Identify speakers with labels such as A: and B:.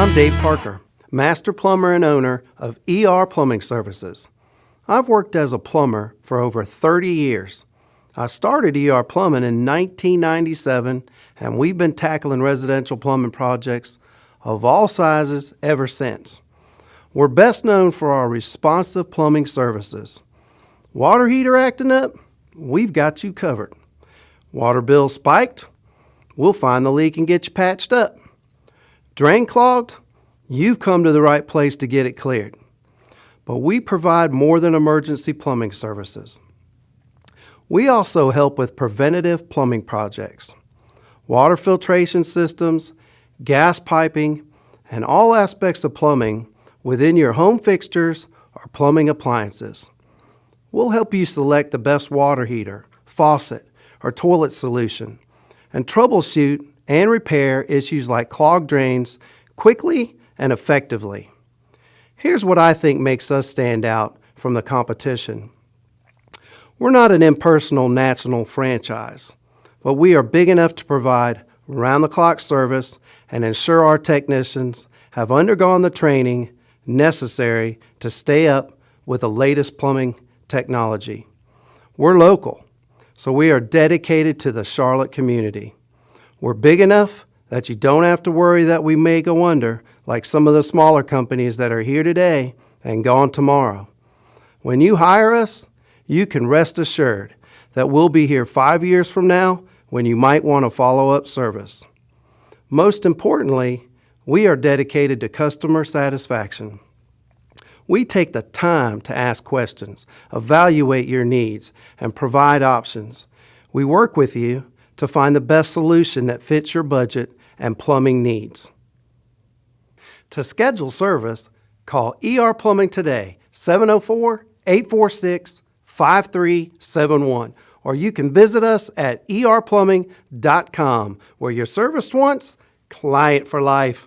A: I'm Dave Parker, master plumber and owner of ER Plumbing Services. I've worked as a plumber for over 30 years. I started ER Plumbing in 1997, and we've been tackling residential plumbing projects of all sizes ever since. We're best known for our responsive plumbing services. Water heater acting up? We've got you covered. Water bill spiked? We'll find the leak and get you patched up. Drain clogged? You've come to the right place to get it cleared. But we provide more than emergency plumbing services. We also help with preventative plumbing projects, water filtration systems, gas piping, and all aspects of plumbing within your home fixtures or plumbing appliances. We'll help you select the best water heater, faucet, or toilet solution, and troubleshoot and repair issues like clogged drains quickly and effectively. Here's what I think makes us stand out from the competition. We're not an impersonal national franchise, but we are big enough to provide round-the-clock service and ensure our technicians have undergone the training necessary to stay up with the latest plumbing technology. We're local, so we are dedicated to the Charlotte community. We're big enough that you don't have to worry that we may go under like some of the smaller companies that are here today and gone tomorrow. When you hire us, you can rest assured that we'll be here 5 years from now when you might want a follow-up service. Most importantly, we are dedicated to customer satisfaction. We take the time to ask questions, evaluate your needs, and provide options. We work with you to find the best solution that fits your budget and plumbing needs. To schedule service, call ER Plumbing today, 704-846-5371, or you can visit us at erplumbing.com, where you're serviced once, client for life.